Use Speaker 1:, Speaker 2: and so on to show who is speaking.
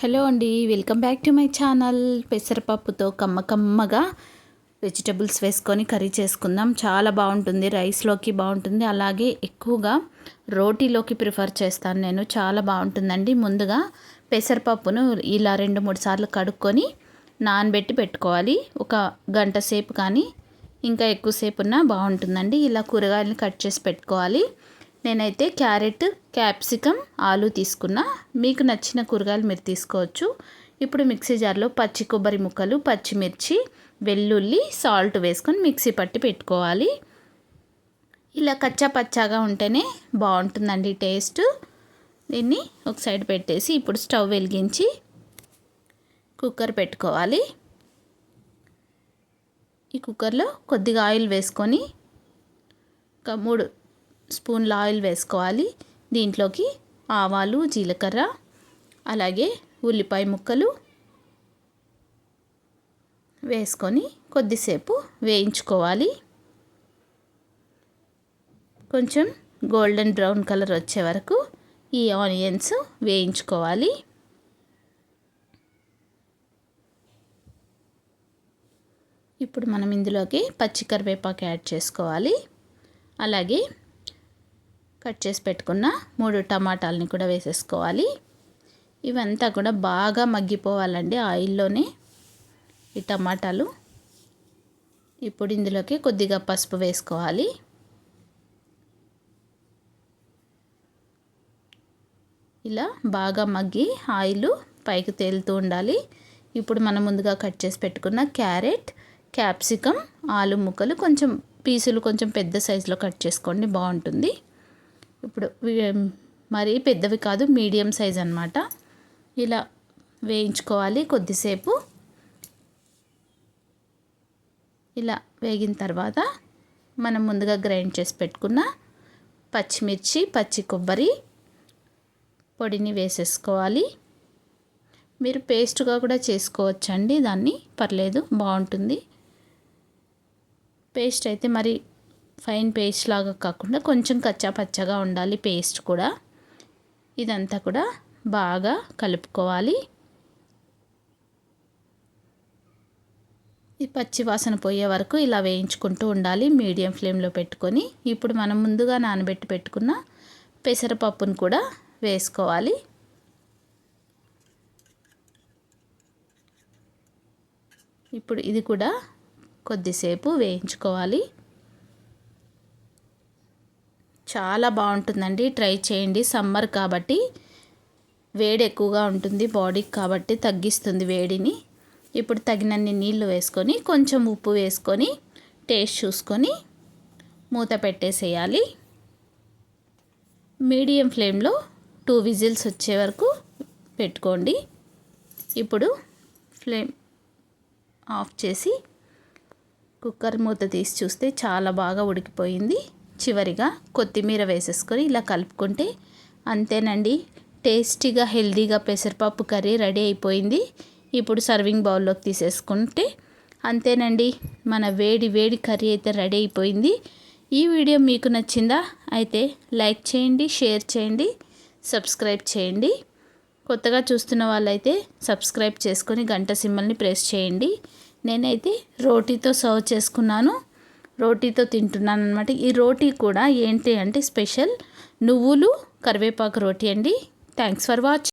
Speaker 1: Hello అండి, welcome back to my channel. పెసరపప్పుతో కమ్మగా వెజిటబుల్స్ వేసుకొని కర్రీ చేసుకుందాం. చాలా బాగుంటుంది, రైస్లోకి బాగుంటుంది, అలాగే ఎక్కువగా రోటీలోకి ప్రిఫర్ చేస్తాను నేను. చాలా బాగుంటుందండి. ముందుగా పెసరపప్పును ఇలా 2-3 సార్లు కడుక్కొని నానబెట్టి పెట్టుకోవాలి. ఒక గంట సేపు కానీ ఇంకా ఎక్కువసేపు ఉన్నా బాగుంటుందండి. ఇలా కూరగాయలను కట్ చేసి పెట్టుకోవాలి. నేనైతే క్యారెట్, క్యాప్సికమ్, ఆలు తీసుకున్నా. మీకు నచ్చిన కూరగాయలు మీరు తీసుకోవచ్చు. ఇప్పుడు మిక్సీ జార్లో పచ్చి కొబ్బరి ముక్కలు, పచ్చిమిర్చి, వెల్లుల్లి, సాల్ట్ వేసుకొని మిక్సీ పట్టి పెట్టుకోవాలి. ఇలా కచ్చా పచ్చాగా ఉంటేనే బాగుంటుందండి టేస్ట్. దీన్ని ఒక సైడ్ పెట్టేసి ఇప్పుడు స్టవ్ వెలిగించి కుక్కర్ పెట్టుకోవాలి. ఈ కుక్కర్లో కొద్దిగా ఆయిల్ వేసుకొని ఒక 3 స్పూన్ల ఆయిల్ వేసుకోవాలి. దీంట్లోకి ఆవాలు, జీలకర్ర, అలాగే ఉల్లిపాయ ముక్కలు వేసుకొని కొద్దిసేపు వేయించుకోవాలి. కొంచెం గోల్డెన్ బ్రౌన్ కలర్ వచ్చే వరకు ఈ ఆనియన్స్ వేయించుకోవాలి. ఇప్పుడు మనం ఇందులోకి పచ్చి కరివేపాకు యాడ్ చేసుకోవాలి. అలాగే కట్ చేసి పెట్టుకున్న 3 టమాటాలని కూడా వేసేసుకోవాలి. ఇవంతా కూడా బాగా మగ్గిపోవాలండి ఆయిల్లోనే ఈ టమాటాలు. ఇప్పుడు ఇందులోకి కొద్దిగా పసుపు వేసుకోవాలి. ఇలా బాగా మగ్గి ఆయిల్ పైకి తేలుతూ ఉండాలి. ఇప్పుడు మనం ముందుగా కట్ చేసి పెట్టుకున్న క్యారెట్, క్యాప్సికమ్, ఆలు ముక్కలు కొంచెం పీసులు కొంచెం పెద్ద సైజులో కట్ చేసుకోండి, బాగుంటుంది. ఇప్పుడు మరీ పెద్దవి కాదు, మీడియం సైజ్ అన్నమాట. ఇలా వేయించుకోవాలి కొద్దిసేపు. ఇలా వేగిన తర్వాత మనం ముందుగా గ్రైండ్ చేసి పెట్టుకున్న పచ్చిమిర్చి, పచ్చి కొబ్బరి పొడిని వేసేసుకోవాలి. మీరు పేస్ట్గా కూడా చేసుకోవచ్చండి, దాన్ని పర్లేదు, బాగుంటుంది. పేస్ట్ అయితే మరి ఫైన్ పేస్ట్ లాగా కాకుండా కొంచెం కచ్చా పచ్చగా ఉండాలి పేస్ట్ కూడా. ఇదంతా కూడా బాగా కలుపుకోవాలి. ఈ పచ్చి వాసన పోయే వరకు ఇలా వేయించుకుంటూ ఉండాలి మీడియం ఫ్లేమ్లో పెట్టుకొని. ఇప్పుడు మనం ముందుగా నానబెట్టి పెట్టుకున్న పెసరపప్పును కూడా వేసుకోవాలి. ఇప్పుడు ఇది కూడా కొద్దిసేపు వేయించుకోవాలి. చాలా బాగుంటుందండి, ట్రై చేయండి. సమ్మర్ కాబట్టి వేడి ఎక్కువగా ఉంటుంది బాడీకి, కాబట్టి తగ్గిస్తుంది వేడిని. ఇప్పుడు తగినన్ని నీళ్లు వేసుకొని కొంచెం ఉప్పు వేసుకొని టేస్ట్ చూసుకొని మూత పెట్టేసేయాలి. మీడియం ఫ్లేమ్లో 2 విజిల్స్ వచ్చే వరకు పెట్టుకోండి. ఇప్పుడు ఫ్లేమ్ ఆఫ్ చేసి కుక్కర్ మూత తీసి చూస్తే చాలా బాగా ఉడికిపోయింది. చివరిగా కొత్తిమీర వేసేసుకొని ఇలా కలుపుకుంటే అంతేనండి, టేస్టీగా హెల్దీగా పెసరపప్పు కర్రీ రెడీ అయిపోయింది. ఇప్పుడు సర్వింగ్ బౌల్లోకి తీసేసుకుంటే అంతేనండి, మన వేడి వేడి కర్రీ అయితే రెడీ అయిపోయింది. ఈ వీడియో మీకు నచ్చిందా? అయితే లైక్ చేయండి, షేర్ చేయండి, సబ్స్క్రైబ్ చేయండి. కొత్తగా చూస్తున్న వాళ్ళైతే సబ్స్క్రైబ్ చేసుకొని గంట సింబల్ని ప్రెస్ చేయండి. నేనైతే రోటీతో సర్వ్ చేసుకున్నాను, రోటీతో తింటున్నాను అనమాట. ఈ రోటీ కూడా ఏంటి అంటే స్పెషల్ నువ్వులు కరివేపాకు రోటీ అండి. Thanks for watching.